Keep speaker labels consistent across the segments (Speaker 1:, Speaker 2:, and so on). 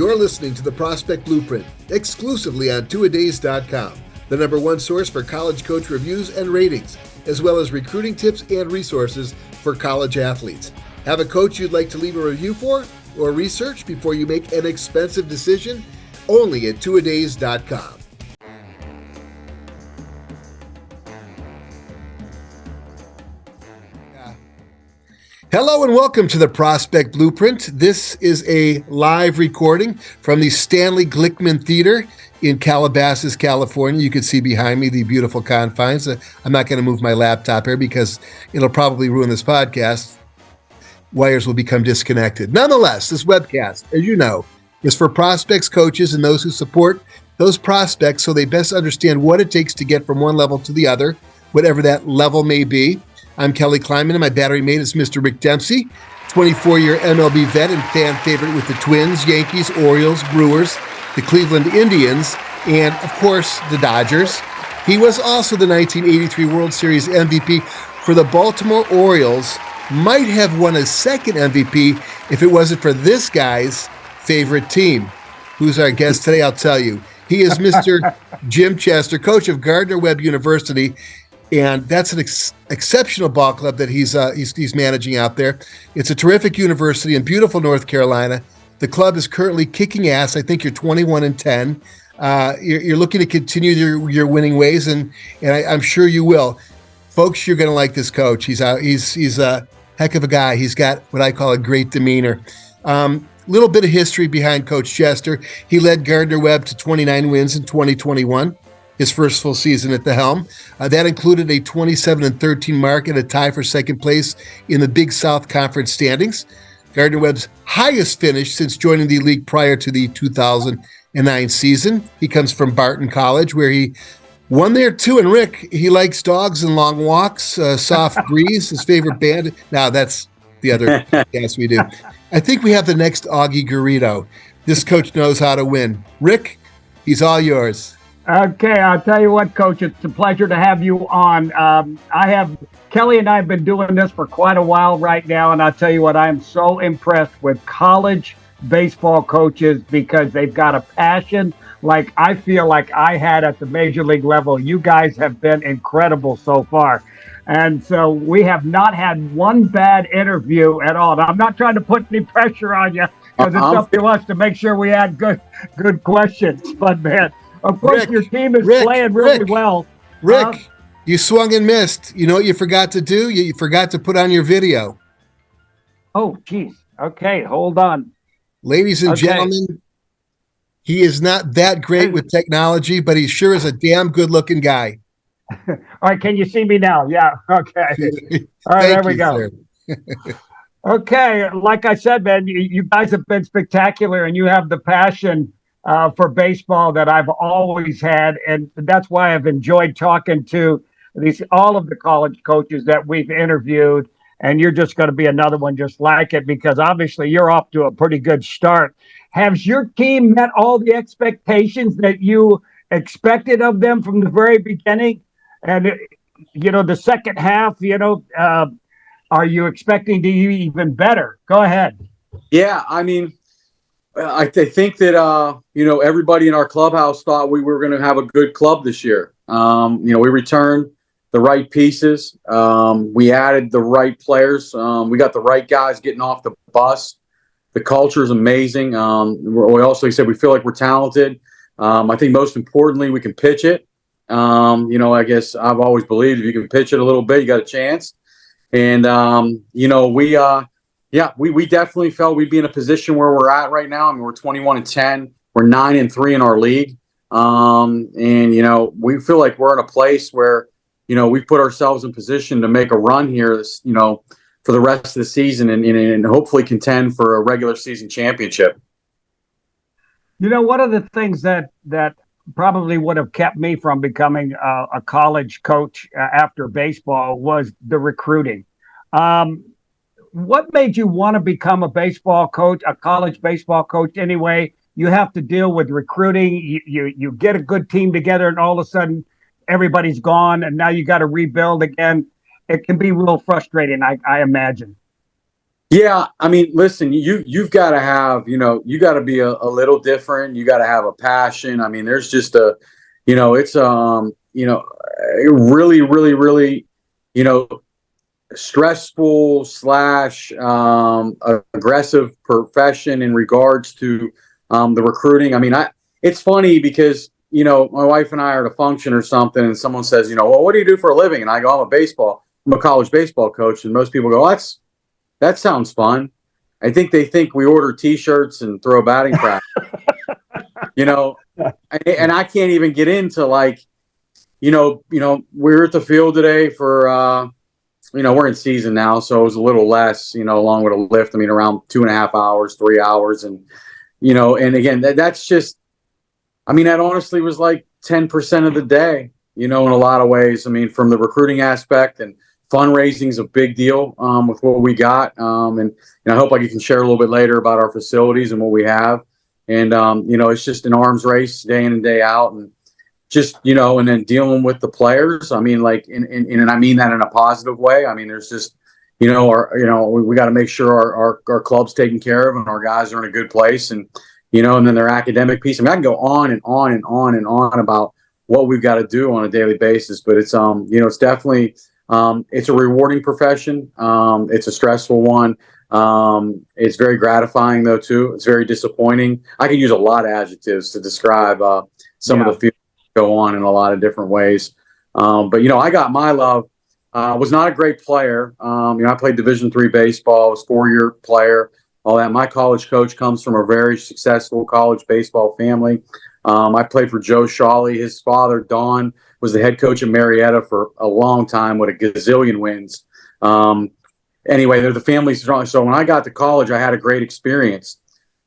Speaker 1: You're listening to the Prospect Blueprint, exclusively on twoadays.com, the #1 source for college coach reviews and ratings, as well as recruiting tips and resources for college athletes. Have a coach you'd like to leave a review for or research before you make an expensive decision? Only at twoadays.com. Hello and welcome to the Prospect Blueprint. This is a live recording from the Stanley Glickman Theater in Calabasas, California. You can see behind me the beautiful confines. I'm not going to move my laptop here because it'll probably ruin this podcast. Wires will become disconnected. Nonetheless, this webcast, as you know, is for prospects, coaches, and those who support those prospects so they best understand what it takes to get from one level to the other, whatever that level may be. I'm Kelly Kleinman, and my battery mate is Mr. Rick Dempsey, 24-year MLB vet and fan favorite with the Twins, Yankees, Orioles, Brewers, the Cleveland Indians, and, of course, the Dodgers. He was also the 1983 World Series MVP for the Baltimore Orioles, might have won a second MVP if it wasn't for this guy's favorite team. Who's our guest today? I'll tell you. He is Mr. Jim Chester, coach of Gardner, Webb University. And that's an exceptional ball club that he's managing out there. It's a terrific university in beautiful North Carolina. The club is currently kicking ass. I think you're 21-10. You're looking to continue your winning ways, and I'm sure you will. Folks, you're going to like this coach. He's a heck of a guy. He's got what I call a great demeanor. Little bit of history behind Coach Chester. He led Gardner Webb to 29 wins in 2021. His first full season at the helm. That included a 27-13 mark and a tie for second place in the Big South Conference standings. Gardner Webb's highest finish since joining the league prior to the 2009 season. He comes from Barton College, where he won there too. And Rick, he likes dogs and long walks, soft breeze, his favorite band. Now that's the other yes we do. I think we have the next Augie Garrido. This coach knows how to win. Rick, he's all yours.
Speaker 2: Okay, I'll tell you what, Coach, it's a pleasure to have you on. Kelly and I have been doing this for quite a while right now, and I'll tell you what, I am so impressed with college baseball coaches because they've got a passion like I feel like I had at the major league level. You guys have been incredible so far. And so we have not had one bad interview at all. Now, I'm not trying to put any pressure on you because it's up to us to make sure we had good questions, but man, of course, your team is playing really well.
Speaker 1: Rick, you swung and missed. You know what you forgot to do? You forgot to put on your video.
Speaker 2: Oh, geez. Okay, hold on.
Speaker 1: Ladies and gentlemen, he is not that great with technology, but he sure is a damn good-looking guy.
Speaker 2: All right, can you see me now? Yeah, okay. All right, there we go. Okay, like I said, man, you guys have been spectacular, and you have the passion for baseball that I've always had, and that's why I've enjoyed talking to all of the college coaches that we've interviewed, and you're just going to be another one just like it because obviously you're off to a pretty good start. Has your team met all the expectations that you expected of them from the very beginning? And, the second half, are you expecting to be even better? Go ahead.
Speaker 3: Yeah, I mean, I think that, everybody in our clubhouse thought we were going to have a good club this year. We returned the right pieces. We added the right players. We got the right guys getting off the bus. The culture is amazing. We also said we feel like we're talented. I think most importantly, we can pitch it. I guess I've always believed if you can pitch it a little bit, you got a chance. And, we definitely felt we'd be in a position where we're at right now. I mean, we're 21-10. We're 9-3 in our league. We feel like we're in a place where, we put ourselves in position to make a run here, for the rest of the season and hopefully contend for a regular season championship.
Speaker 2: One of the things that probably would have kept me from becoming a college coach after baseball was the recruiting. What made you want to become a baseball coach, a college baseball coach anyway? You have to deal with recruiting. You get a good team together and all of a sudden everybody's gone and now you got to rebuild again. It can be real frustrating, I imagine.
Speaker 3: Yeah, I mean, listen, you've got to have, you got to be a little different. You got to have a passion. I mean, there's just it's really, really, really, you know, stressful slash aggressive profession in regards to the recruiting. I mean, it's funny because my wife and I are at a function or something, and someone says, well, what do you do for a living? And I go, I'm a college baseball coach, and most people go, that sounds fun. I think they think we order T-shirts and throw batting practice, and I can't even get into we're at the field today for we're in season now, so it was a little less, along with a lift. I mean, around 2.5 hours, 3 hours, and and again, that's just, I mean, that honestly was like 10% of the day, in a lot of ways. I mean, from the recruiting aspect, and fundraising is a big deal with what we got. And I hope I can share a little bit later about our facilities and what we have. And, it's just an arms race day in and day out. And just, and then dealing with the players. I mean, and I mean that in a positive way. I mean, there's just, we got to make sure our club's taken care of and our guys are in a good place. And, and then their academic piece. I mean, I can go on and on and on and on about what we've got to do on a daily basis, but it's, it's definitely, it's a rewarding profession. It's a stressful one. It's very gratifying though, too. It's very disappointing. I could use a lot of adjectives to describe, some of the feelings that go on in a lot of different ways. But I got my love. Was not a great player. I played Division III baseball. Was 4-year player. All that. My college coach comes from a very successful college baseball family. I played for Joe Shawley. His father, Don, was the head coach at Marietta for a long time with a gazillion wins. Anyway, they're the family strong. So when I got to college, I had a great experience.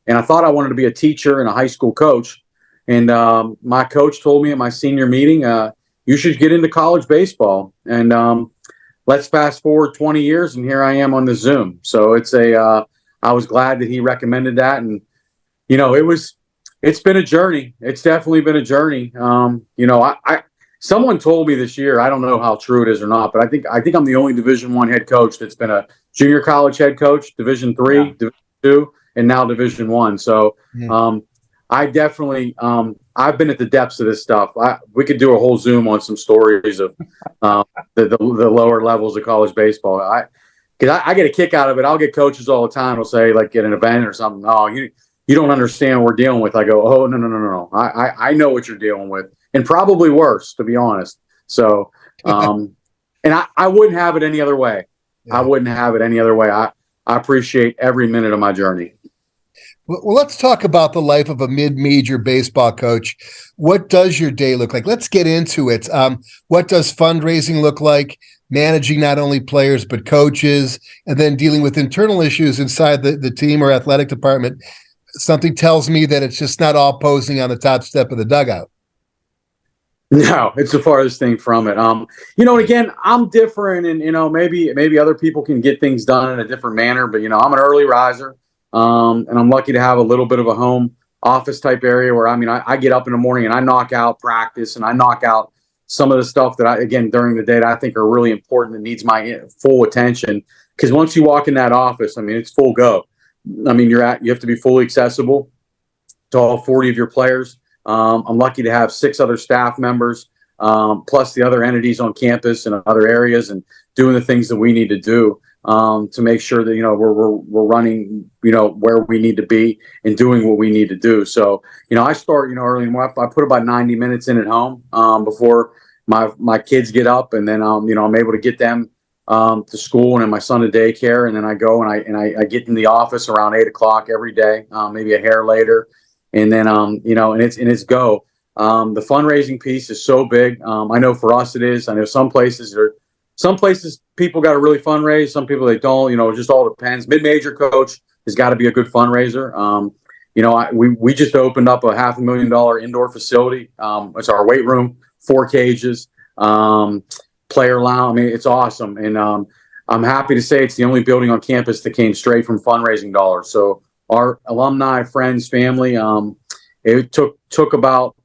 Speaker 3: And I thought I wanted to be a teacher and a high school coach. And my coach told me at my senior meeting, you should get into college baseball. And let's fast forward 20 years, and here I am on the Zoom. So I was glad that he recommended that. And, it's been a journey. It's definitely been a journey. Someone told me this year, I don't know how true it is or not, but I think I'm the only Division I head coach that's been a junior college head coach, Division III, Division II, and now Division I. So I definitely, I've been at the depths of this stuff. We could do a whole Zoom on some stories of the lower levels of college baseball. Because I get a kick out of it. I'll get coaches all the time. They'll say, like, at an event or something, oh, you don't understand what we're dealing with. I go, oh, no. I know what you're dealing with, and probably worse, to be honest. So, and I wouldn't have it any other way. Yeah. I wouldn't have it any other way. I appreciate every minute of my journey.
Speaker 1: Well, let's talk about the life of a mid-major baseball coach. What does your day look like? Let's get into it. What does fundraising look like? Managing not only players, but coaches, and then dealing with internal issues inside the team or athletic department. Something tells me that it's just not all posing on the top step of the dugout.
Speaker 3: No, it's the farthest thing from it. And again, I'm different, and maybe other people can get things done in a different manner. But I'm an early riser, and I'm lucky to have a little bit of a home office type area where I get up in the morning and I knock out practice and I knock out some of the stuff that during the day that I think are really important that needs my full attention. Because once you walk in that office, it's full go. You have to be fully accessible to all 40 of your players. I'm lucky to have 6 other staff members, plus the other entities on campus and other areas, and doing the things that we need to do to make sure that we're running where we need to be and doing what we need to do. So I start early, and I put about 90 minutes in at home before my kids get up, and then I'm able to get them to school and then my son to daycare, and then I go and I get in the office around 8 o'clock every day, maybe a hair later, and then and it's go. The fundraising piece is so big. I know for us it is. I know some places people got to really fundraise. Some people they don't. It just all depends. Mid-major coach has got to be a good fundraiser. We just opened up a $500,000 indoor facility. It's our weight room, 4 cages. Player lounge. It's awesome. And I'm happy to say it's the only building on campus that came straight from fundraising dollars. So our alumni, friends, family, it took about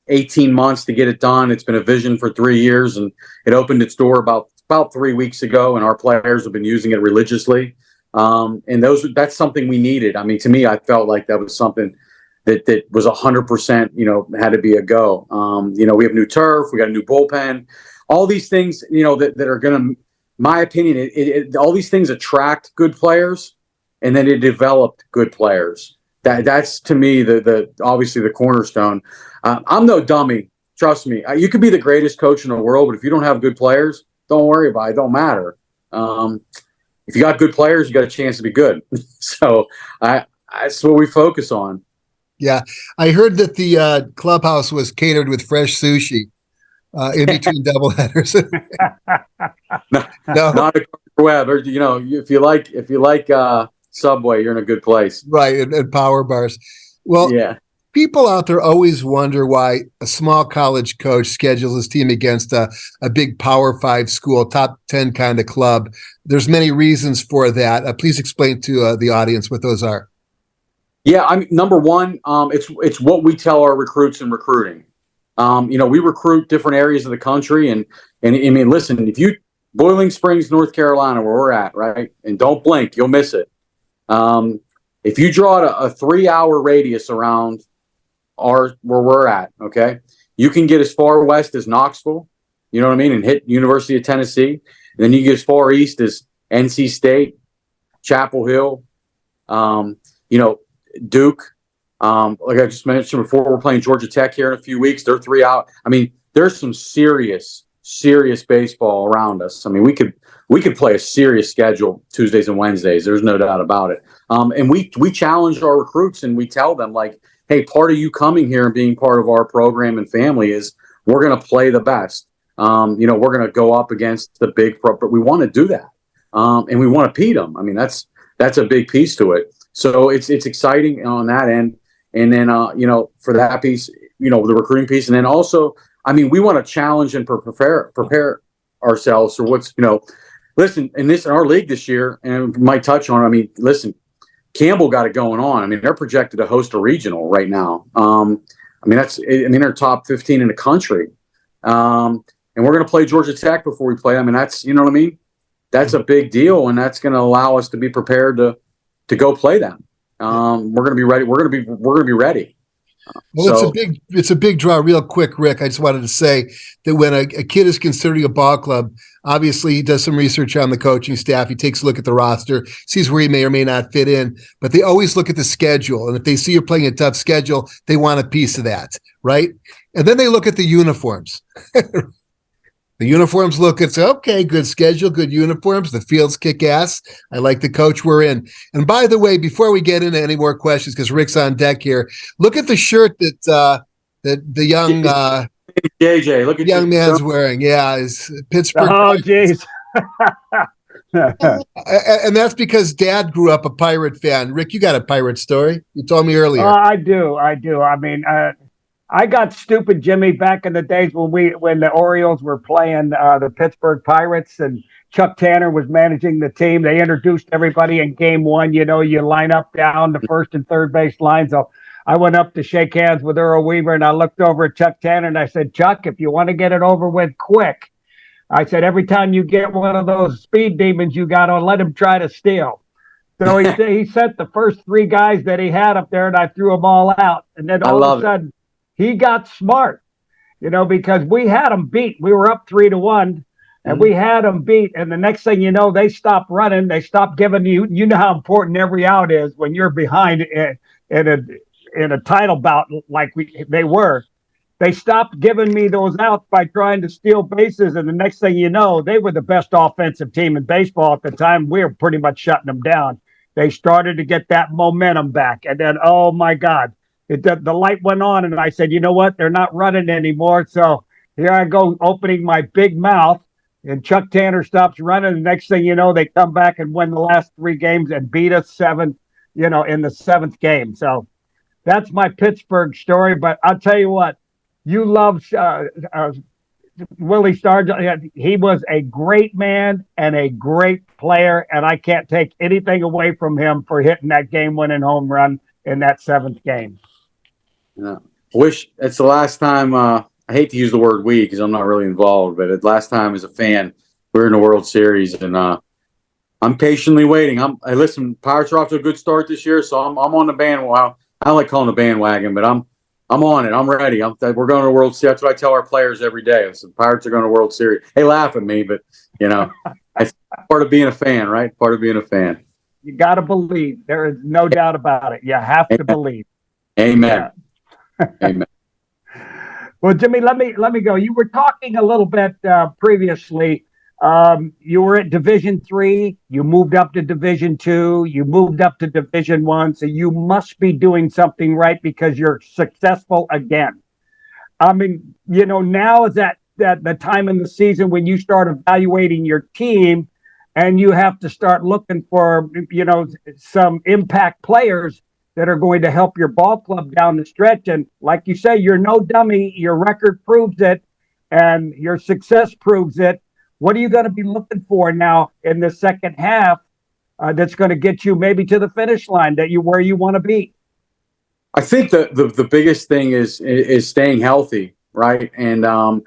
Speaker 3: 18 months to get it done. It's been a vision for 3 years, and it opened its door about 3 weeks ago, and our players have been using it religiously. And that's something we needed. I mean, to me, I felt like that was something that was 100%, had to be a go. We have new turf, we got a new bullpen, all these things, that are going to, my opinion, all these things attract good players, and then it developed good players. That's to me the obviously the cornerstone. I'm no dummy. Trust me. You could be the greatest coach in the world, but if you don't have good players, don't worry about it. It don't matter. If you got good players, you got a chance to be good. So that's what we focus on.
Speaker 1: Yeah, I heard that the clubhouse was catered with fresh sushi in between doubleheaders.
Speaker 3: No, not a Webb. Or, if you like Subway, you're in a good place.
Speaker 1: Right, and power bars. Well,
Speaker 3: yeah.
Speaker 1: People out there always wonder why a small college coach schedules his team against a big Power 5 school, top 10 kind of club. There's many reasons for that. Please explain to the audience what those are.
Speaker 3: Yeah, number one, it's what we tell our recruits in recruiting. We recruit different areas of the country, and I mean, listen, if you Boiling Springs, North Carolina, where we're at, right, and don't blink, you'll miss it. If you draw a 3-hour radius around where we're at, okay, you can get as far west as Knoxville, you know what I mean, and hit University of Tennessee. And then you get as far east as NC State, Chapel Hill, Duke. Like I just mentioned before, we're playing Georgia Tech here in a few weeks. They're 3 out. I mean, there's some serious baseball around us. I mean, we could play a serious schedule Tuesdays and Wednesdays. There's no doubt about it. And we challenge our recruits, and we tell them, like, hey, part of you coming here and being part of our program and family is we're going to play the best. We're going to go up against the big pro, but we want to do that. And we want to beat them. I mean, that's a big piece to it. So it's exciting on that end. And then, for that piece, the recruiting piece. And then also, I mean, we want to challenge and prepare ourselves for what's, listen, in our league this year, and might touch on, I mean, listen, Campbell got it going on. I mean, they're projected to host a regional right now. They're top 15 in the country. And we're going to play Georgia Tech before we play. I mean, that's, you know what I mean? That's a big deal, and that's going to allow us to be prepared to go play them. We're going to be ready. We're going to be ready.
Speaker 1: Well, it's a big draw. Real quick, Rick, I just wanted to say that when a kid is considering a ball club, obviously he does some research on the coaching staff. He takes a look at the roster, sees where he may or may not fit in, but they always look at the schedule. And if they see you're playing a tough schedule, they want a piece of that, right? And then they look at the uniforms. The uniforms it's okay, good schedule, good uniforms. The fields kick ass. I like the coach we're in. And by the way, before we get into any more questions, because Rick's on deck here, look at the shirt that the young
Speaker 3: JJ, look at
Speaker 1: young man's wearing. Yeah, is Pittsburgh.
Speaker 2: Oh, geez.
Speaker 1: And that's because Dad grew up a Pirate fan. Rick, you got a Pirate story. You told me earlier.
Speaker 2: I do. I mean, I got stupid Jimmy back in the days when the Orioles were playing the Pittsburgh Pirates and Chuck Tanner was managing the team. They introduced everybody in game one. You line up down the first and third base line. So I went up to shake hands with Earl Weaver, and I looked over at Chuck Tanner, and I said, Chuck, if you want to get it over with quick, I said, every time you get one of those speed demons you got on, let him try to steal. So he sent the first 3 guys that he had up there, and I threw them all out. And then all of a sudden, he got smart, because we had them beat. We were up 3-1, and we had them beat. And the next thing you know, they stopped running. They stopped giving you. You know how important every out is when you're behind in a title bout like they were. They stopped giving me those outs by trying to steal bases. And the next thing you know, they were the best offensive team in baseball at the time. We were pretty much shutting them down. They started to get that momentum back. And then, oh, my God. The light went on, and I said, you know what? They're not running anymore. So here I go opening my big mouth, and Chuck Tanner stops running. The next thing you know, they come back and win the last 3 games and beat us 7, in the 7th game. So that's my Pittsburgh story. But I'll tell you what, you love Willie Stargell. He was a great man and a great player, and I can't take anything away from him for hitting that game-winning home run in that 7th game.
Speaker 3: Yeah. Wish it's the last time. I hate to use the word "we" because I'm not really involved, but the last time as a fan, we were in the World Series, and I'm patiently waiting. I listen. Pirates are off to a good start this year, so I'm on the bandwagon. I don't like calling the bandwagon, but I'm on it. I'm ready. We're going to the World Series. That's what I tell our players every day. I said, Pirates are going to World Series. They laugh at me, but it's part of being a fan, right? Part of being a fan.
Speaker 2: You got to believe. There is no doubt about it. You have to believe.
Speaker 3: Amen.
Speaker 2: Yeah.
Speaker 3: Amen.
Speaker 2: Well, Jimmy, let me go. You were talking a little bit previously. You were at Division III. You moved up to Division II. You moved up to Division I. So you must be doing something right because you're successful again. I mean, now is that the time in the season when you start evaluating your team, and you have to start looking for some impact players that are going to help your ball club down the stretch. And like you say, you're no dummy. Your record proves it, and your success proves it. What are you going to be looking for now in the second half that's going to get you maybe to the finish line where you want to be?
Speaker 3: I think the biggest thing is staying healthy, right? And I'm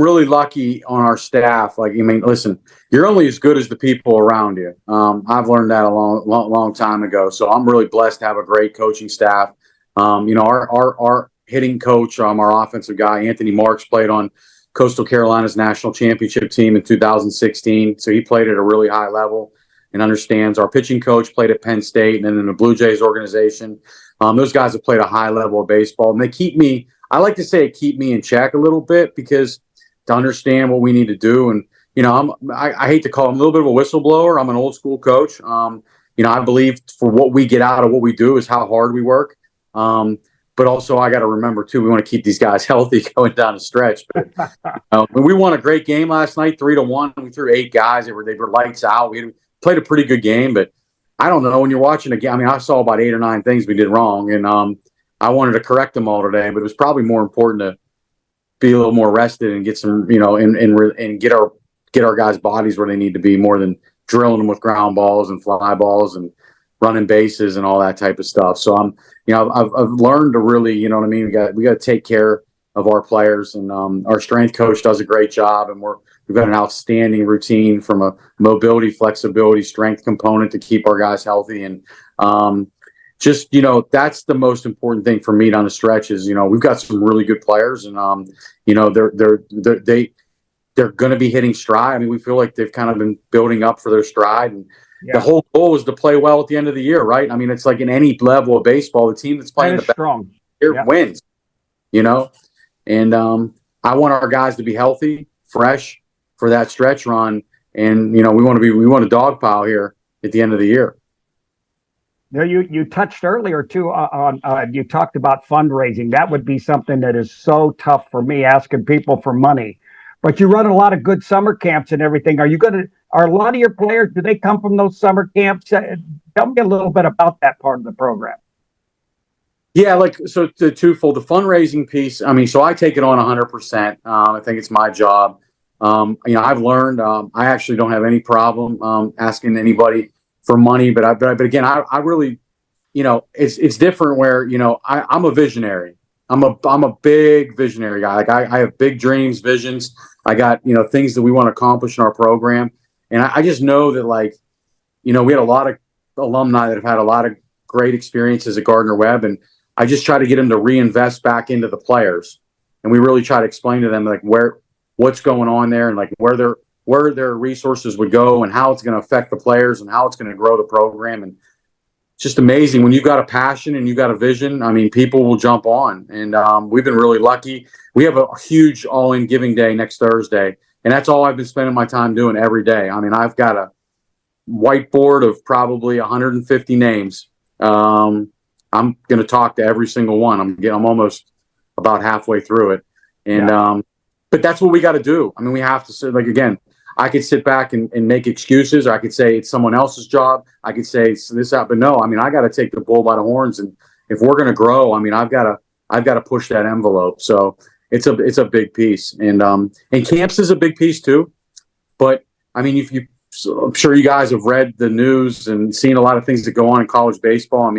Speaker 3: really lucky on our staff. Like, listen, you're only as good as the people around you. I've learned that a long time ago. So I'm really blessed to have a great coaching staff. Our hitting coach, our offensive guy, Anthony Marks, played on Coastal Carolina's national championship team in 2016. So he played at a really high level and understands. Our pitching coach played at Penn State and then in the Blue Jays organization. Those guys have played a high level of baseball, and they keep me. I like to say it keep me in check a little bit because to understand what we need to do. And I hate to call him a little bit of a whistleblower. I'm an old school coach. I believe for what we get out of what we do is how hard we work. But also I got to remember too, we want to keep these guys healthy going down the stretch. But we won a great game last night, 3-1. We threw 8 guys. They were lights out. We played a pretty good game, but I don't know when you're watching a game. I saw about 8 or 9 things we did wrong, and I wanted to correct them all today. But it was probably more important to be a little more rested and get some, and get our guys' bodies where they need to be more than drilling them with ground balls and fly balls and running bases and all that type of stuff. So I've learned to really, we got to take care of our players, and our strength coach does a great job, and we've got an outstanding routine from a mobility, flexibility, strength component to keep our guys healthy. And that's the most important thing for me down the stretch is, we've got some really good players, and they're going to be hitting stride. We feel like they've kind of been building up for their stride, and the whole goal is to play well at the end of the year, right? It's like in any level of baseball, the team that's playing the best
Speaker 2: strong
Speaker 3: wins, and I want our guys to be healthy, fresh for that stretch run. And, we want to dogpile here at the end of the year.
Speaker 2: You touched earlier too on you talked about fundraising. That would be something that is so tough for me, asking people for money. But you run a lot of good summer camps and everything. Are a lot of your players, do they come from those summer camps? Tell me a little bit about that part of the program.
Speaker 3: Yeah, so the twofold, the fundraising piece. So I take it on 100%. I think it's my job. I've learned I actually don't have any problem asking anybody for money, but again, I really, it's different where, I'm a visionary. I'm a big visionary guy. Like I have big dreams, visions. I got, things that we want to accomplish in our program. And I just know that we had a lot of alumni that have had a lot of great experiences at Gardner Webb. And I just try to get them to reinvest back into the players. And we really try to explain to them what's going on there and where their resources would go and how it's going to affect the players and how it's going to grow the program. And it's just amazing when you've got a passion and you've got a vision. People will jump on, and we've been really lucky. We have a huge all-in giving day next Thursday, and that's all I've been spending my time doing every day. I've got a whiteboard of probably 150 names. I'm going to talk to every single one. I'm almost about halfway through it, and but that's what we got to do. We have to say, again, I could sit back and make excuses, or I could say it's someone else's job. I could say it's this out, but no. I got to take the bull by the horns, and if we're going to grow, I've got to push that envelope. So it's a big piece, and camps is a big piece too. But if I'm sure you guys have read the news and seen a lot of things that go on in college baseball.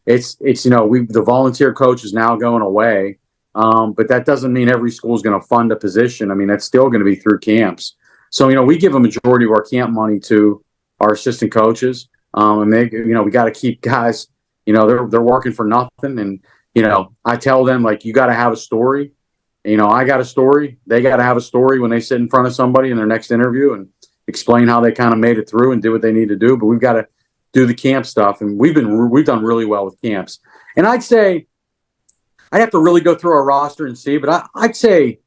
Speaker 3: It's the volunteer coach is now going away, but that doesn't mean every school is going to fund a position. That's still going to be through camps. So, we give a majority of our camp money to our assistant coaches. And they, we got to keep guys, they're working for nothing. And, I tell them, like, you got to have a story. I got a story. They got to have a story when they sit in front of somebody in their next interview and explain how they kind of made it through and did what they need to do. But we've got to do the camp stuff. And we've done really well with camps. And I'd say, I'd have to really go through our roster and see, but I'd say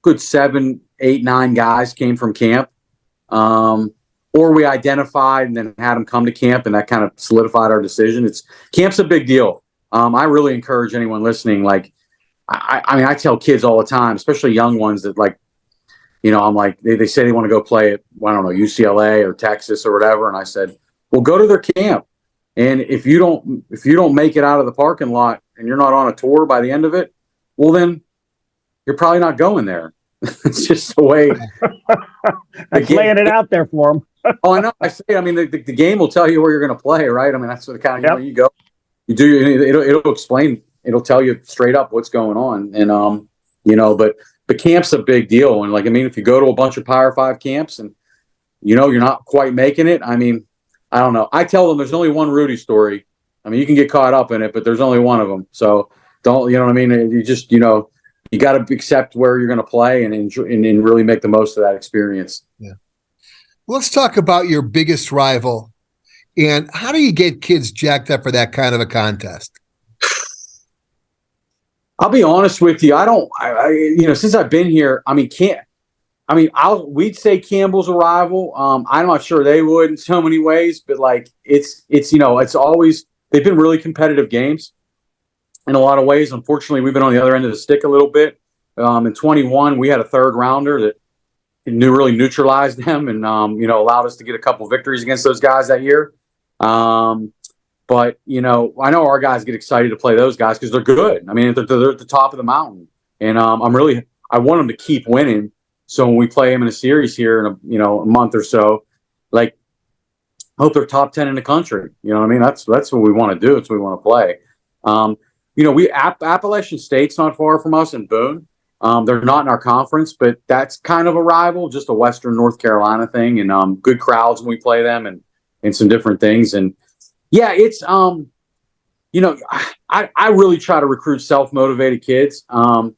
Speaker 3: good 7, 8, 9 guys came from camp. Or we identified and then had them come to camp, and that kind of solidified our decision. Camp's a big deal. I really encourage anyone listening. Like, I mean, I tell kids all the time, especially young ones, that, like, I'm like, they say they want to go play at, I don't know, UCLA or Texas or whatever. And I said, well, go to their camp. And if you don't make it out of the parking lot and you're not on a tour by the end of it, well, then you're probably not going there. It's just the way.
Speaker 2: That's laying it out there for them.
Speaker 3: Oh, I know. I mean, the game will tell you where you're going to play, right? I mean, that's the kind of, you go, you do, it'll explain, it'll tell you straight up what's going on. And, but camp's a big deal. And, like, I mean, if you go to a bunch of Power 5 camps and, you're not quite making it, I mean, I don't know. I tell them there's only one Rudy story. I mean, you can get caught up in it, but there's only one of them. So don't, you know what I mean? You just, you got to accept where you're going to play and enjoy and really make the most of that experience.
Speaker 1: Yeah. Let's talk about your biggest rival, and how do you get kids jacked up for that kind of a contest?
Speaker 3: I'll be honest with you. Since I've been here, we'd say Campbell's a rival. I'm not sure they would in so many ways, but, like, it's always, they've been really competitive games in a lot of ways. Unfortunately, we've been on the other end of the stick a little bit. In 21, we had a third rounder that really neutralized them and, allowed us to get a couple victories against those guys that year. But, I know our guys get excited to play those guys because they're good. I mean, they're at the top of the mountain. And I want them to keep winning. So when we play them in a series here in a month or so, like, I hope they're top 10 in the country. You know what I mean? That's what we want to do. It's what we want to play. Appalachian State's not far from us in Boone. They're not in our conference, but that's kind of a rival, just a Western North Carolina thing, and good crowds when we play them and some different things. And yeah, it's, I really try to recruit self-motivated kids. I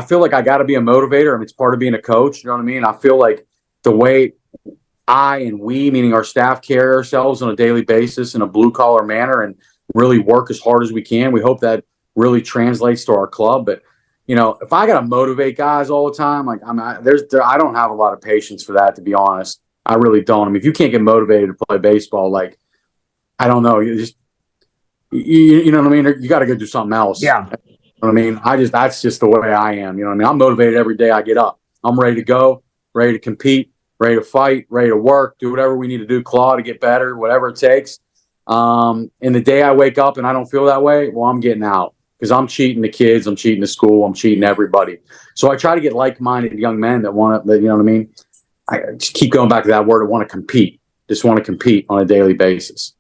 Speaker 3: feel like I got to be a motivator. I mean, it's part of being a coach. You know what I mean? I feel like the way I and we, meaning our staff, carry ourselves on a daily basis in a blue-collar manner and really work as hard as we can. We hope that really translates to our club. But, if I got to motivate guys all the time, like, I don't have a lot of patience for that, to be honest. I really don't. I mean, if you can't get motivated to play baseball, like, I don't know, you know what I mean? You got to go do something else.
Speaker 2: Yeah.
Speaker 3: You know what I mean? That's just the way I am. You know what I mean? I'm motivated every day I get up. I'm ready to go, ready to compete, ready to fight, ready to work, do whatever we need to do, claw to get better, whatever it takes. And the day I wake up and I don't feel that way, well, I'm getting out because I'm cheating the kids, I'm cheating the school, I'm cheating everybody. So I try to get like-minded young men that want to, you know what I mean? I just keep going back to that word, want to compete, just want to compete on a daily basis.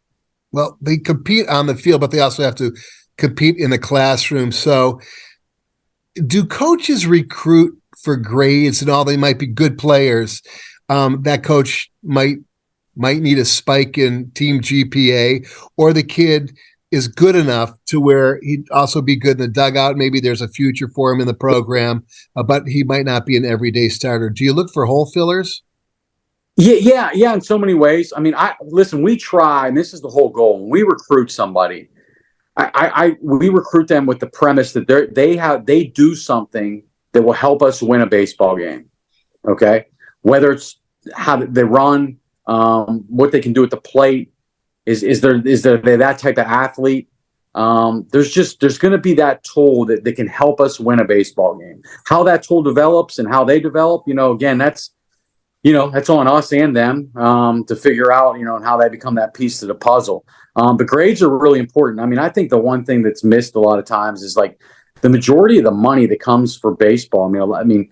Speaker 1: Well, they compete on the field, but they also have to compete in the classroom. So do coaches recruit for grades and all? They might be good players. That coach might need a spike in team GPA, or the kid is good enough to where he'd also be good in the dugout. Maybe there's a future for him in the program, but he might not be an everyday starter. Do you look for hole fillers?
Speaker 3: Yeah. In so many ways. I mean, listen, we try, and this is the whole goal. When we recruit somebody, we recruit them with the premise that they do something that will help us win a baseball game. Okay. Whether it's how they run, what they can do at the plate, is there that type of athlete? There's going to be that tool that can help us win a baseball game. How that tool develops and how they develop, again, that's on us and them to figure out, and how they become that piece of the puzzle. But grades are really important. I mean, I think the one thing that's missed a lot of times is, like, the majority of the money that comes for baseball. I mean,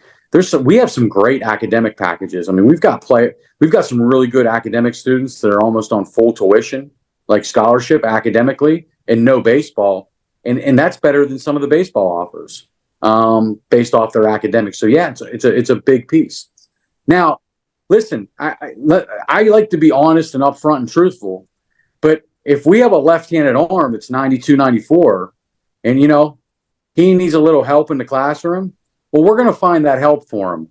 Speaker 3: we have some great academic packages. I mean, we've got some really good academic students that are almost on full tuition, like scholarship academically, and no baseball. And that's better than some of the baseball offers based off their academics. So yeah, it's a big piece. Now, listen, I like to be honest and upfront and truthful, but if we have a left-handed arm that's 92, 94, and he needs a little help in the classroom, well, we're going to find that help for him.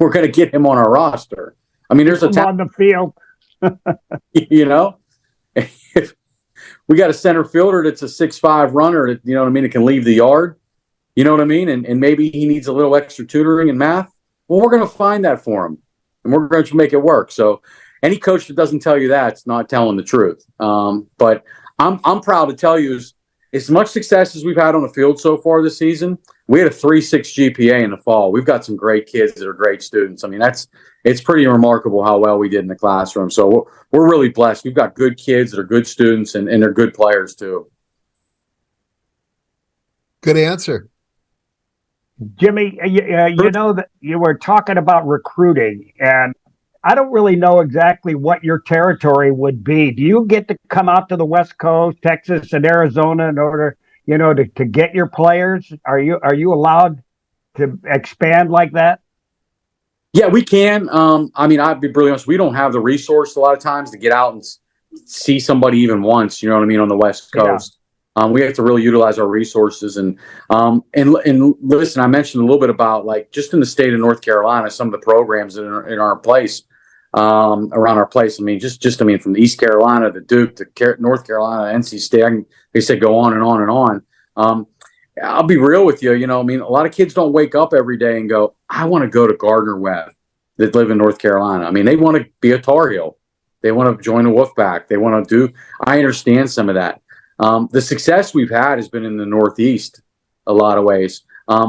Speaker 3: We're going to get him on our roster. I mean, there's
Speaker 2: on the field.
Speaker 3: If we got a center fielder that's a 6'5" runner, that, that can leave the yard, and maybe he needs a little extra tutoring in math. Well, we're going to find that for him, and we're going to make it work. So any coach that doesn't tell you that's not telling the truth. But I'm proud to tell you, as much success as we've had on the field so far this season, we had a 3.6 GPA in the fall. We've got some great kids that are great students. I mean, it's pretty remarkable how well we did in the classroom. So we're really blessed. We've got good kids that are good students, and they're good players too.
Speaker 1: Good answer.
Speaker 2: Jimmy, you know that you were talking about recruiting, and I don't really know exactly what your territory would be. Do you get to come out to the West Coast, Texas and Arizona in order, to get your players? Are you allowed to expand like that?
Speaker 3: Yeah, we can. I mean, I'd be really honest. We don't have the resource a lot of times to get out and see somebody even once, you know what I mean, on the West Coast. Yeah. We have to really utilize our resources. And listen, I mentioned a little bit about, like, just in the state of North Carolina, some of the programs that are in our place, around our place. I mean, just from the East Carolina to Duke to North Carolina, NC State, they said go on and on and on. I'll be real with you. I mean, a lot of kids don't wake up every day and go, I want to go to Gardner, Webb, that live in North Carolina. I mean, they want to be a Tar Heel. They want to join a Wolfpack. They want to I understand some of that. The success we've had has been in the Northeast a lot of ways.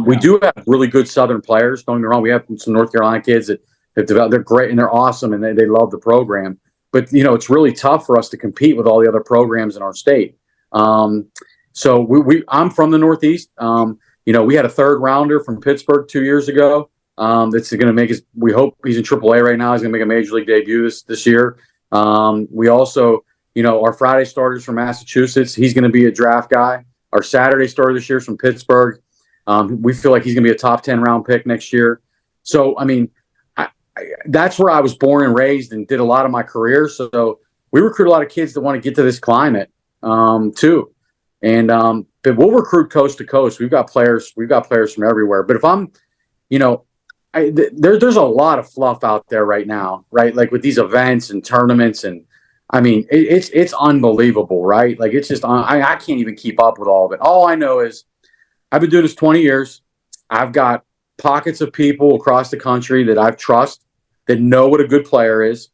Speaker 3: We do have really good Southern players. Don't get me wrong. We have some North Carolina kids that have developed. They're great and they're awesome and they love the program. But, it's really tough for us to compete with all the other programs in our state. So I'm from the Northeast. We had a third rounder from Pittsburgh 2 years ago. That's going to make us. We hope he's in AAA right now. He's going to make a major league debut this year. We also, our Friday starters from Massachusetts. He's going to be a draft guy. Our Saturday starter this year is from Pittsburgh. We feel like he's going to be a top 10 round pick next year. So, I mean, that's where I was born and raised and did a lot of my career. So we recruit a lot of kids that want to get to this climate too. And but we'll recruit coast to coast. We've got players from everywhere. But if I'm, there's a lot of fluff out there right now, right? Like with these events and tournaments, and I mean, it's unbelievable, right? Like it's just I can't even keep up with all of it. All I know is I've been doing this 20 years. I've got pockets of people across the country that I trust that know what a good player is.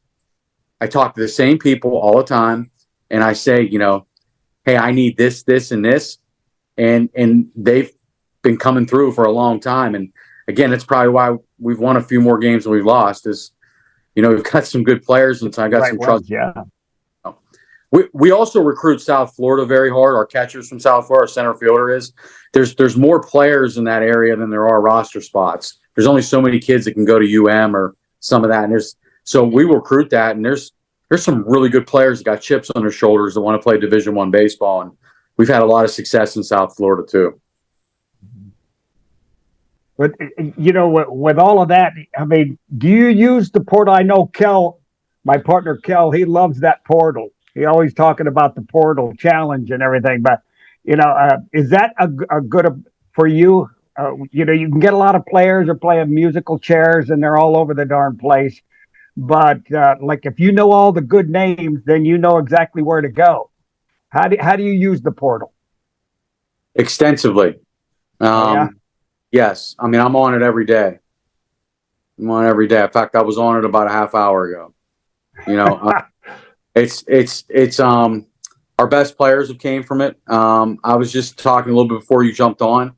Speaker 3: I talk to the same people all the time, and I say, hey, I need this, this, and this. And they've been coming through for a long time. And again, that's probably why we've won a few more games than we've lost is, we've got some good players and I got some trust.
Speaker 2: Yeah.
Speaker 3: We also recruit South Florida very hard. Our catchers from South Florida, our center fielder is. There's more players in that area than there are roster spots. There's only so many kids that can go to UM or some of that. And so we recruit that, and there's some really good players that got chips on their shoulders that want to play Division I baseball, and we've had a lot of success in South Florida too.
Speaker 2: But with all of that, I mean, do you use the portal? I know Kel, my partner Kel, he loves that portal. He always talking about the portal challenge and everything. But is that a good for you? You can get a lot of players are playing musical chairs, and they're all over the darn place. But like if you know all the good names, then you know exactly where to go. How do you use the portal?
Speaker 3: Extensively.
Speaker 2: Yeah.
Speaker 3: Yes. I mean, I'm on it every day. I'm on it every day. In fact, I was on it about a half hour ago. It's our best players have came from it. I was just talking a little bit before you jumped on.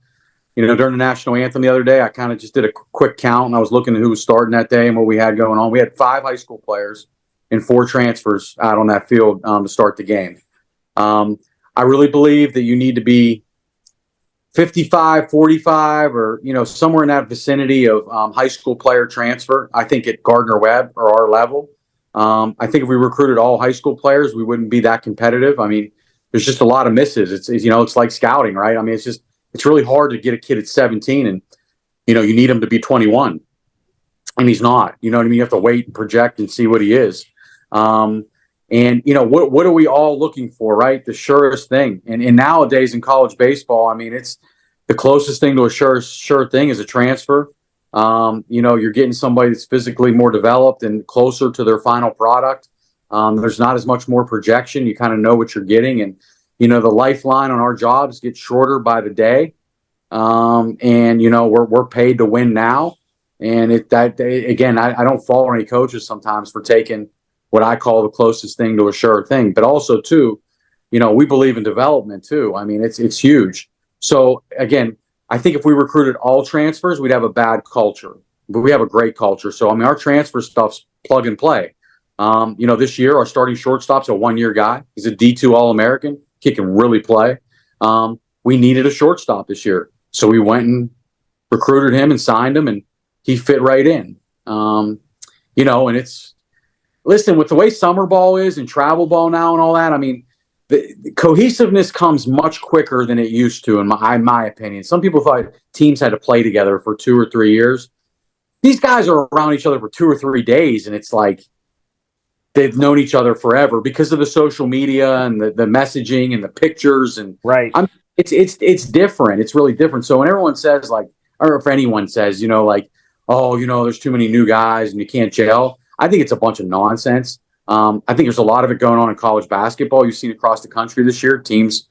Speaker 3: During the national anthem the other day, I kind of just did a quick count, and I was looking at who was starting that day and what we had going on. We had 5 high school players and 4 transfers out on that field to start the game. I really believe that you need to be 55, 45, or somewhere in that vicinity of high school player transfer. I think at Gardner Webb or our level. I think if we recruited all high school players, we wouldn't be that competitive. I mean, there's just a lot of misses. It's like scouting, right? I mean, it's really hard to get a kid at 17 and, you need them to be 21. and he's not. You know what I mean? You have to wait and project and see what he is. And what are we all looking for, right? The surest thing. And nowadays in college baseball, I mean, it's the closest thing to a sure thing is a transfer. You're getting somebody that's physically more developed and closer to their final product. There's not as much more projection. You kind of know what you're getting, and the lifeline on our jobs gets shorter by the day. We're paid to win now. And I don't fault any coaches sometimes for taking what I call the closest thing to a sure thing, but also too, we believe in development too. I mean, it's huge. So again, I think if we recruited all transfers, we'd have a bad culture, but we have a great culture. So, I mean, our transfer stuff's plug and play. This year, our starting shortstop's a 1-year guy. He's a D2 All-American. He can really play. We needed a shortstop this year. So we went and recruited him and signed him, and he fit right in. And listen, with the way summer ball is and travel ball now and all that, I mean, the cohesiveness comes much quicker than it used to, in my opinion. Some people thought teams had to play together for 2 or 3 years. These guys are around each other for 2 or 3 days, and it's like they've known each other forever because of the social media and the messaging and the pictures. And
Speaker 2: right.
Speaker 3: It's different. It's really different. So when everyone says, like, or if anyone says, there's too many new guys and you can't gel, I think it's a bunch of nonsense. I think there's a lot of it going on in college basketball. You've seen across the country this year, teams,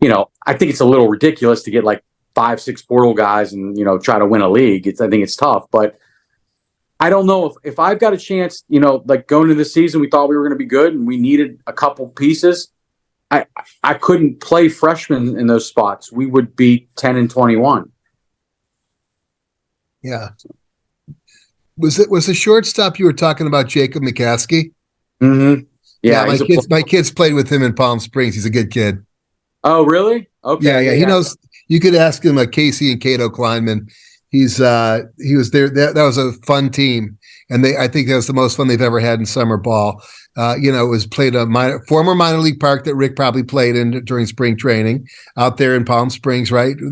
Speaker 3: I think it's a little ridiculous to get like 5-6 portal guys and, try to win a league. I think it's tough, but I don't know if I've got a chance, like going into this season, we thought we were going to be good and we needed a couple pieces. I couldn't play freshmen in those spots. We would be 10-21.
Speaker 1: Yeah. Was the shortstop you were talking about Jacob McCaskey?
Speaker 3: Mm-hmm. Yeah,
Speaker 1: my kids played with him in Palm Springs. He's a good kid.
Speaker 3: Oh, really? Okay.
Speaker 1: Yeah. He knows. You could ask him, Casey and Cato Kleinman. He was there. That was a fun team, and I think that was the most fun they've ever had in summer ball. It was played a former minor league park that Rick probably played in during spring training out there in Palm Springs, right? It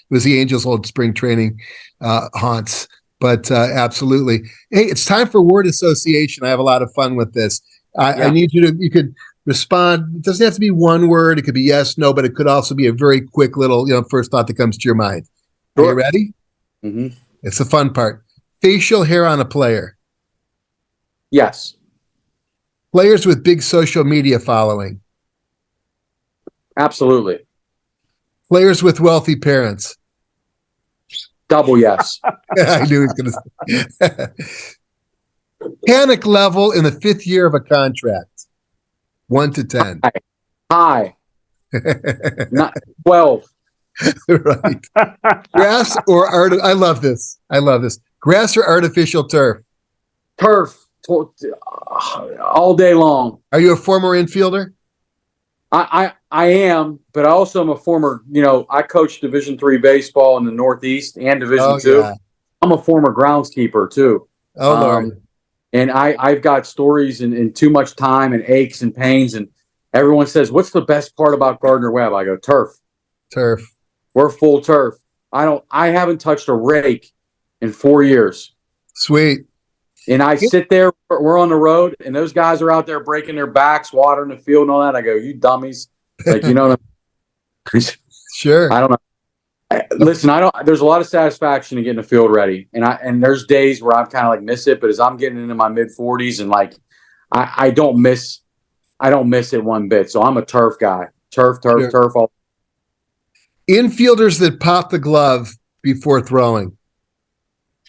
Speaker 1: was the Angels' old spring training haunts. But absolutely. Hey, it's time for word association. I have a lot of fun with this. I need you could respond. It doesn't have to be one word. It could be yes, no, but it could also be a very quick little, first thought that comes to your mind. Sure. Are you ready?
Speaker 3: Mm-hmm.
Speaker 1: It's the fun part. Facial hair on a player.
Speaker 3: Yes.
Speaker 1: Players with big social media following.
Speaker 3: Absolutely.
Speaker 1: Players with wealthy parents.
Speaker 3: Double yes.
Speaker 1: I knew he was going to say. Panic level in the 5th year of a contract. 1 to 10.
Speaker 3: High. Not 12.
Speaker 1: Right. Grass or art? I love this. Grass or artificial turf?
Speaker 3: Turf. All day long.
Speaker 1: Are you a former infielder?
Speaker 3: I am, but I also am a former, I coached Division III baseball in the Northeast and Division II. Yeah. I'm a former groundskeeper too.
Speaker 1: Oh, Lord.
Speaker 3: And I've got stories and too much time and aches and pains. And everyone says, what's the best part about Gardner Webb? I go, turf.
Speaker 1: Turf.
Speaker 3: We're full turf. I haven't touched a rake in 4 years.
Speaker 1: Sweet.
Speaker 3: And I sit there, we're on the road, and those guys are out there breaking their backs, watering the field and all that. I go, you dummies. Like, what I mean?
Speaker 1: Sure.
Speaker 3: I don't know. Listen, there's a lot of satisfaction in getting the field ready. And there's days where I kind of like miss it, but as I'm getting into my mid-40s and like I don't miss it one bit. So I'm a turf guy. Turf. All.
Speaker 1: Infielders that pop the glove before throwing.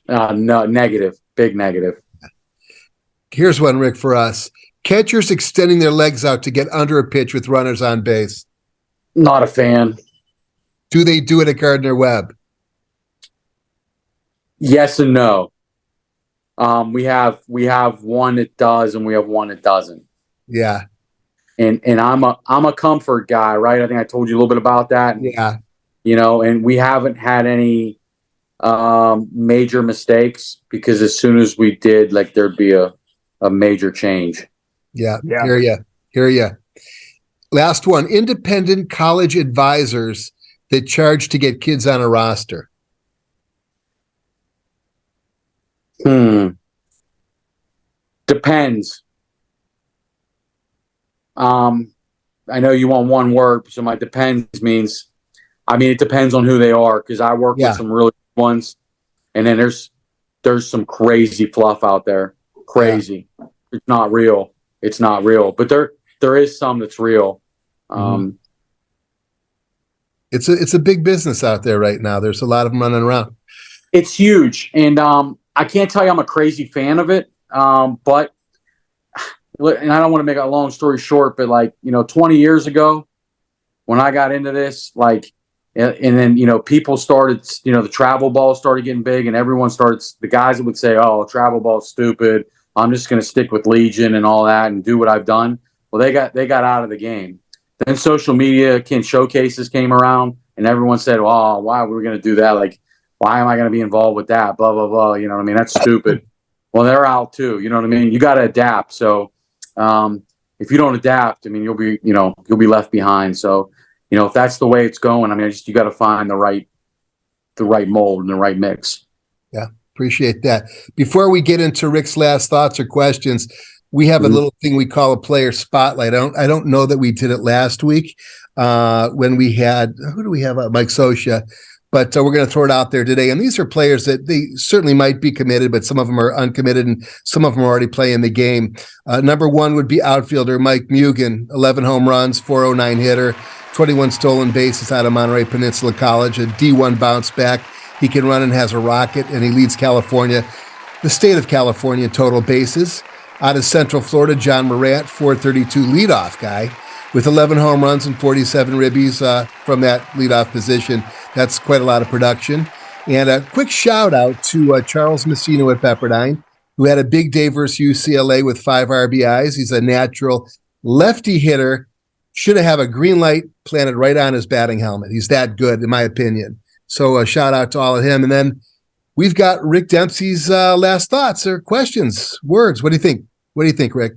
Speaker 3: No, negative. Big negative.
Speaker 1: Here's one, Rick, for us. Catchers extending their legs out to get under a pitch with runners on base.
Speaker 3: Not a fan.
Speaker 1: Do they do it at Gardner Webb?
Speaker 3: Yes and no. We have one that does, and we have one that doesn't.
Speaker 1: Yeah.
Speaker 3: And I'm a comfort guy, right? I think I told you a little bit about that.
Speaker 1: Yeah.
Speaker 3: And we haven't had any major mistakes because as soon as we did, like there'd be a major change.
Speaker 1: Yeah. Hear ya. Last one. Independent college advisors that charge to get kids on a roster.
Speaker 3: Depends. I know you want one word, so my depends means, I mean, it depends on who they are, because I work with some really good ones, and then there's some crazy fluff out there. Crazy. Yeah. It's not real. It's not real. But there is some that's real.
Speaker 1: It's a big business out there right now. There's a lot of them running around.
Speaker 3: It's huge, and I can't tell you I'm a crazy fan of it. But and I don't want to make a long story short, but 20 years ago when I got into this, and then, people started, the travel ball started getting big, and everyone started, the guys that would say, oh, travel ball's stupid, I'm just going to stick with Legion and all that and do what I've done. Well, they got out of the game. Then social media showcases came around, and everyone said, oh, why are we going to do that? Why am I going to be involved with that? Blah, blah, blah. You know what I mean? That's stupid. Well, they're out too. You know what I mean? You got to adapt. So if you don't adapt, I mean, you'll be left behind. So, if that's the way it's going, I mean, you got to find the right mold and the right mix.
Speaker 1: Yeah, appreciate that. Before we get into Rick's last thoughts or questions, we have a little thing we call a player spotlight. I don't know that we did it last week when we had, who do we have? Mike Sosha. But we're going to throw it out there today. And these are players that they certainly might be committed, but some of them are uncommitted, and some of them are already playing the game. Number one would be outfielder Mike Mugen, 11 home runs, 409 hitter, 21 stolen bases out of Monterey Peninsula College, a D1 bounce back. He can run and has a rocket, and he leads California, the state of California, in total bases. Out of Central Florida, John Morant, 432 leadoff guy, with 11 home runs and 47 ribbies from that leadoff position. That's quite a lot of production. And a quick shout out to Charles Messino at Pepperdine, who had a big day versus UCLA with 5 RBIs. He's a natural lefty hitter. Should have a green light planted right on his batting helmet. He's that good, in my opinion. So a shout out to all of him. And then we've got Rick Dempsey's last thoughts or questions, words. What do you think? What do you think, Rick?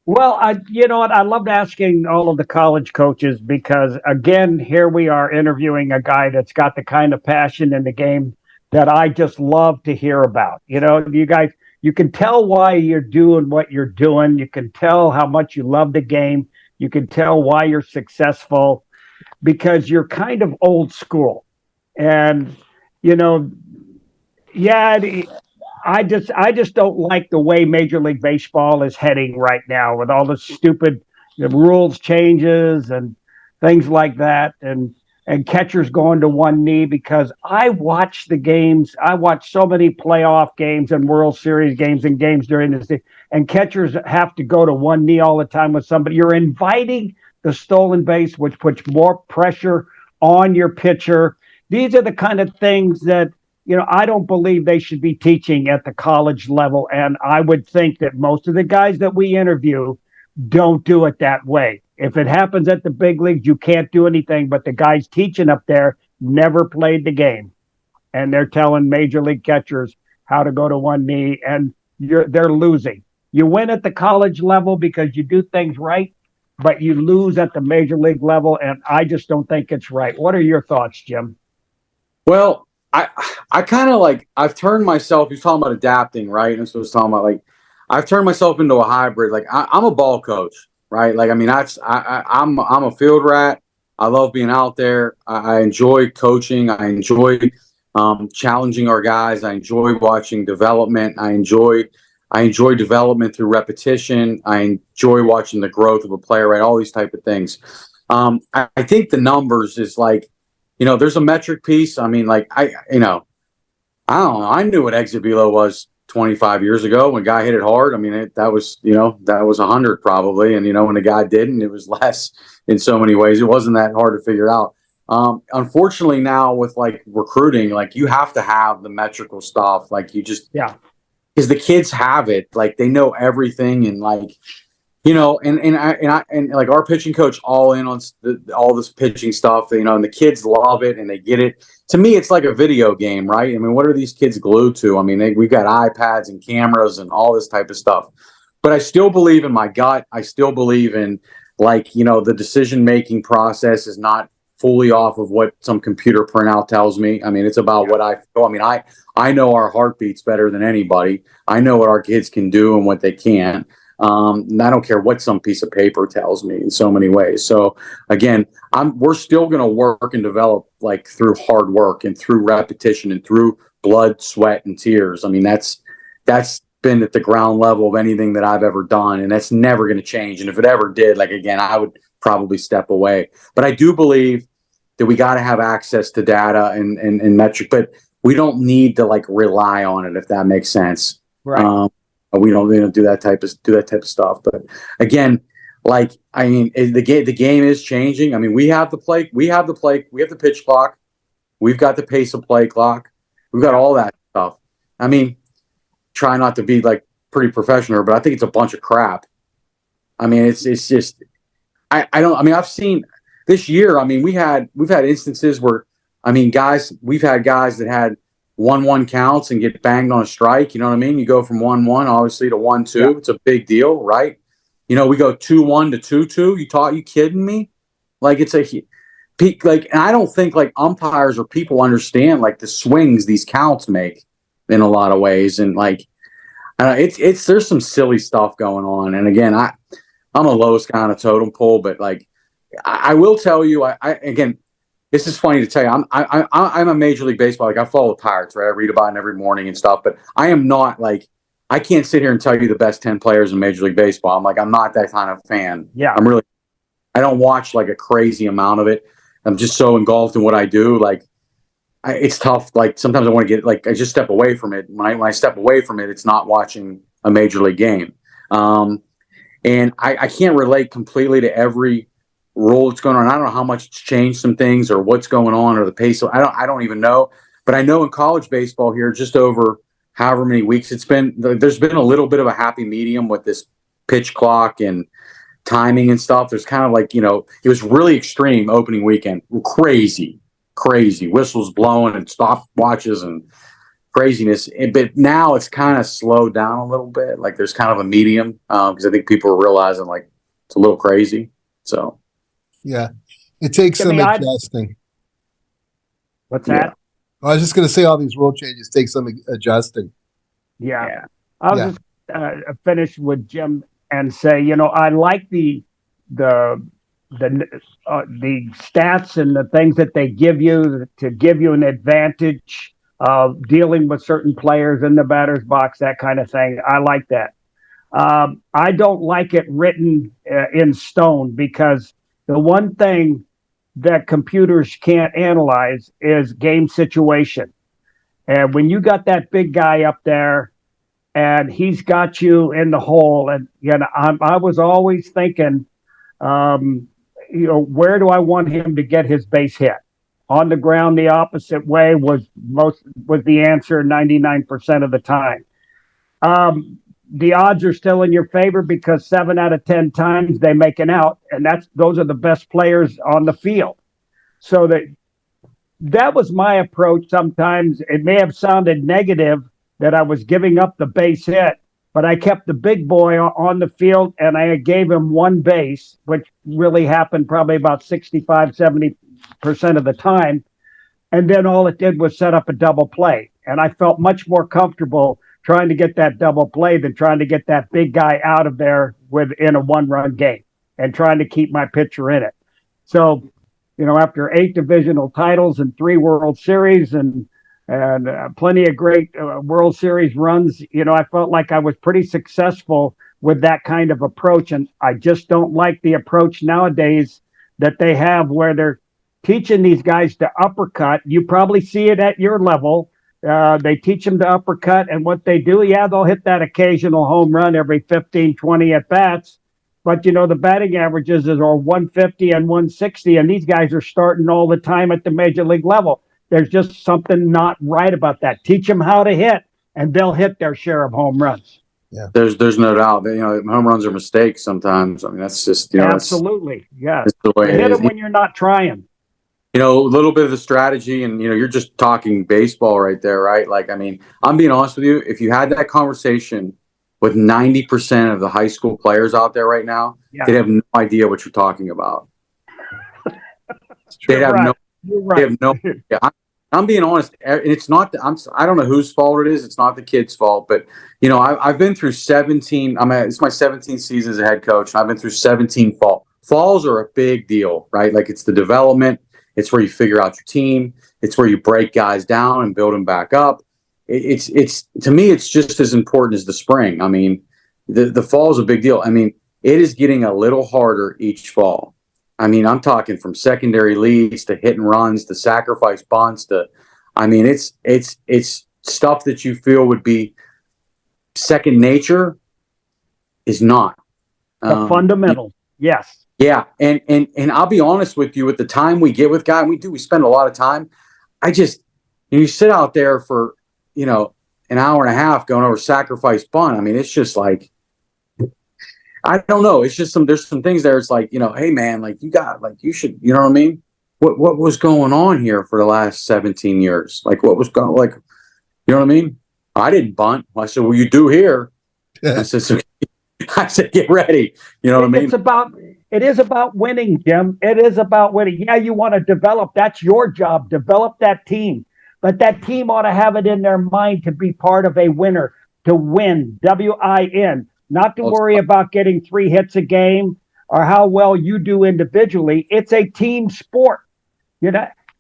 Speaker 2: Well, you know what? I loved asking all of the college coaches because, again, here we are interviewing a guy that's got the kind of passion in the game that I just love to hear about. You guys, you can tell why you're doing what you're doing. You can tell how much you love the game. You can tell why you're successful because you're kind of old school. And, I just don't like the way Major League Baseball is heading right now with all the stupid rules changes and things like that, and catchers going to one knee. Because I watch the games, I watch so many playoff games and World Series games and games during this, and catchers have to go to one knee all the time with somebody. You're inviting the stolen base, which puts more pressure on your pitcher. These are the kind of things that I don't believe they should be teaching at the college level. And I would think that most of the guys that we interview don't do it that way. If it happens at the big leagues, you can't do anything. But the guys teaching up there never played the game. And they're telling major league catchers how to go to one knee, and they're losing. You win at the college level because you do things right, but you lose at the major league level. And I just don't think it's right. What are your thoughts, Jim?
Speaker 3: Well, I kind of I've turned myself, he's talking about adapting, right? And so he's talking about I've turned myself into a hybrid. I'm a ball coach, right? I'm a field rat. I love being out there. I enjoy coaching. I enjoy challenging our guys. I enjoy watching development. I enjoy development through repetition. I enjoy watching the growth of a player, right? All these type of things. I think the numbers is there's a metric piece. I mean, I don't know. I knew what exit velo was 25 years ago when a guy hit it hard. I mean, that was 100 probably. And, when the guy didn't, it was less in so many ways. It wasn't that hard to figure out. Unfortunately now with recruiting, you have to have the metrical stuff. Because the kids have it, they know everything. And and our pitching coach all in on all this pitching stuff, and the kids love it and they get it. To me, it's like a video game, right? I mean, what are these kids glued to? I mean, we've got iPads and cameras and all this type of stuff. But I still believe in my gut. I still believe in the decision-making process is not fully off of what some computer printout tells me. I mean, it's about what I feel. I mean, I know our heartbeats better than anybody. I know what our kids can do and what they can't. And I don't care what some piece of paper tells me in so many ways. So again, we're still going to work and develop like through hard work and through repetition and through blood, sweat, and tears. I mean, that's been at the ground level of anything that I've ever done, and that's never going to change. And if it ever did, like again, I would probably step away. But I do believe that we got to have access to data and metric, but we don't need to like rely on it, if that makes sense.
Speaker 2: Right.
Speaker 3: We don't do that type of stuff. But again, like I mean, the game is changing. I mean, we have the pitch clock, we've got the pace of play clock, we've got all that stuff. I mean, try not to be like pretty professional, but I think it's a bunch of crap. I mean, it's just I've seen this year. I mean, we've had instances where, I mean, we've had guys that had 1-1 counts and get banged on a strike. You know what I mean? You go from 1-1 obviously to 1-2. Yeah. It's a big deal, right? You know, we go 2-1 to 2-2. You kidding me? Like it's a peak. Like, and I don't think like umpires or people understand like the swings these counts make in a lot of ways. And like, there's some silly stuff going on. And again, I'm a lowest kind of totem pole, but like, I will tell you, again, this is funny to tell you. I'm a Major League Baseball. Like I follow the Pirates, right? I read about it every morning and stuff. But I am not like, I can't sit here and tell you the best 10 players in Major League Baseball. I'm not that kind of fan.
Speaker 2: Yeah.
Speaker 3: I don't watch like a crazy amount of it. I'm just so engulfed in what I do. Like it's tough. Like sometimes I want to get like, I just step away from it. When I step away from it, it's not watching a Major League game. And I can't relate completely to every rule that's going on. I don't know how much it's changed some things or what's going on or the pace. I don't even know. But I know in college baseball here, just over however many weeks it's been, there's been a little bit of a happy medium with this pitch clock and timing and stuff. There's kind of like, it was really extreme opening weekend. Crazy whistles blowing and stopwatches and craziness. But now it's kind of slowed down a little bit. Like there's kind of a medium because I think people are realizing like it's a little crazy. So
Speaker 1: yeah, it takes some adjusting.
Speaker 2: What's that?
Speaker 1: I was just going to say all these rule changes take some adjusting.
Speaker 2: Yeah. I'll just finish with Jim and say, I like the stats and the things that they give you to give you an advantage of dealing with certain players in the batter's box, that kind of thing. I like that. I don't like it written in stone because the one thing that computers can't analyze is game situation. And when you got that big guy up there and he's got you in the hole, and I was always thinking, where do I want him to get his base hit? On the ground the opposite way was the answer 99% of the time. The odds are still in your favor because 7 out of 10 times they make an out, and those are the best players on the field. So that was my approach. Sometimes it may have sounded negative that I was giving up the base hit, but I kept the big boy on the field and I gave him one base, which really happened probably about 65-70% of the time. And then all it did was set up a double play. And I felt much more comfortable trying to get that double play than trying to get that big guy out of there in a one-run game and trying to keep my pitcher in it. So, after 8 divisional titles and 3 World Series and plenty of great World Series runs, I felt like I was pretty successful with that kind of approach. And I just don't like the approach nowadays that they have where they're teaching these guys to uppercut. You probably see it at your level. They teach them to uppercut, and what they do, they'll hit that occasional home run every 15, 20 at bats. But, the batting averages are 150 and 160, and these guys are starting all the time at the major league level. There's just something not right about that. Teach them how to hit, and they'll hit their share of home runs.
Speaker 3: Yeah, there's no doubt that, home runs are mistakes sometimes. I mean, that's just,
Speaker 2: absolutely. Yeah.
Speaker 3: That's the way
Speaker 2: hit them when you're not trying.
Speaker 3: A little bit of the strategy, and you're just talking baseball right there, right? Like, I mean, I'm being honest with you. If you had that conversation with 90% of the high school players out there right now, they'd have no idea what you're talking about. they'd have
Speaker 2: right.
Speaker 3: no.
Speaker 2: You're right.
Speaker 3: They have no. Yeah, I'm being honest. It's not. I don't know whose fault it is. It's not the kid's fault. But I've been through 17. It's my 17th season as a head coach, and I've been through 17 falls. Falls are a big deal, right? Like, it's the development. It's where you figure out your team. It's where you break guys down and build them back up. It's to me, it's just as important as the spring. I mean, the fall is a big deal. I mean, it is getting a little harder each fall. I mean, I'm talking from secondary leads to hit and runs to sacrifice bunts to, I mean, it's stuff that you feel would be second nature is not.
Speaker 2: The fundamental, yes.
Speaker 3: Yeah, and I'll be honest with you, at the time we get with guys, we spend a lot of time. You sit out there for, an hour and a half going over sacrifice bunt. I mean, it's just like, I don't know. It's just there's some things there. It's like, hey man, like you should, you know what I mean? What was going on here for the last 17 years? Like, what was going, like, you know what I mean? I didn't bunt. I said, well, you do here. I said, so I said, get ready. You know what I mean?
Speaker 2: It is about winning, Jim. It is about winning. Yeah, you want to develop. That's your job. Develop that team. But that team ought to have it in their mind to be part of a winner, to win, W-I-N, not to worry about getting 3 hits a game or how well you do individually. It's a team sport,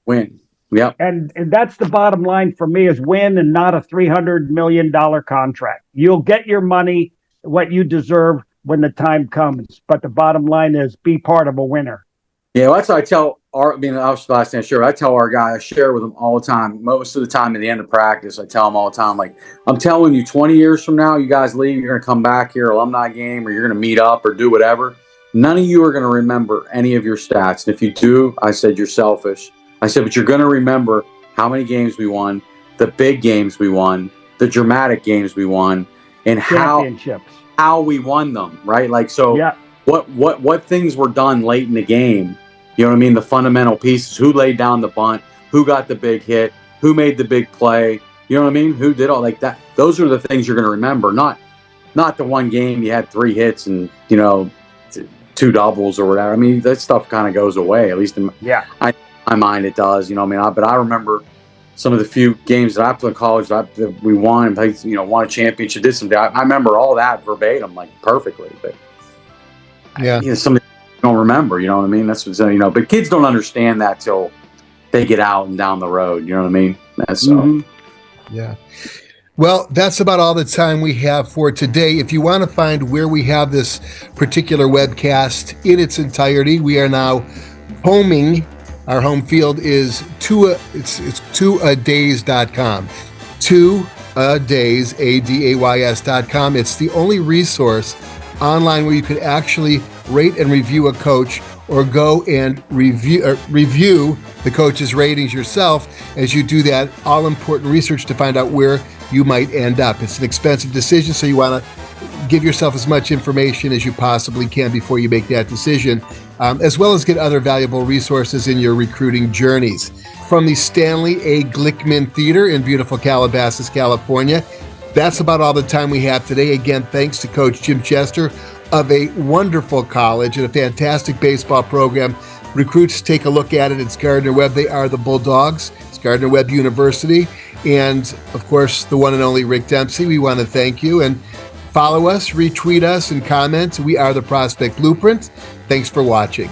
Speaker 3: Win. Yep.
Speaker 2: And that's the bottom line for me, is win, and not a $300 million contract. You'll get your money, what you deserve, when the time comes. But the bottom line is, be part of a winner.
Speaker 3: Yeah, well, that's what I tell I was the last thing I share. I tell our guy, I share with them all the time. Most of the time at the end of practice, I tell them all the time, like, I'm telling you, 20 years from now, you guys leave, you're going to come back here, alumni game, or you're going to meet up or do whatever. None of you are going to remember any of your stats. And if you do, I said, you're selfish. I said, but you're going to remember how many games we won, the big games we won, the dramatic games we won, and how we won them, right? Like, so
Speaker 2: yeah.
Speaker 3: What things were done late in the game? You know what I mean? The fundamental pieces, who laid down the bunt, who got the big hit, who made the big play, you know what I mean? Who did all like that? Those are the things you're going to remember, not the one game you had 3 hits and, 2 doubles or whatever. I mean, that stuff kind of goes away, at least in my mind it does, but I remember some of the few games that I played in college that we won, won a championship, did something. I remember all that verbatim, like, perfectly, but something you don't remember, you know what I mean? That's what, but kids don't understand that till they get out and down the road, you know what I mean? That's
Speaker 1: Yeah. Well, that's about all the time we have for today. If you want to find where we have this particular webcast in its entirety, we are now homing. Our home field is it's 2adays.com. 2adays, ADAYS.com. It's the only resource online where you can actually rate and review a coach, or go and review the coach's ratings yourself. As you do that, all important research to find out where you might end up. It's an expensive decision, so you want to give yourself as much information as you possibly can before you make that decision, as well as get other valuable resources in your recruiting journeys. From the Stanley A. Glickman Theater in beautiful Calabasas, California, that's about all the time we have today. Again, thanks to Coach Jim Chester of a wonderful college and a fantastic baseball program. Recruits, take a look at it. It's Gardner Webb. They are the Bulldogs. It's Gardner Webb University. And, of course, the one and only Rick Dempsey. We want to thank you. And follow us, retweet us, and comment. We are the Prospect Blueprint. Thanks for watching.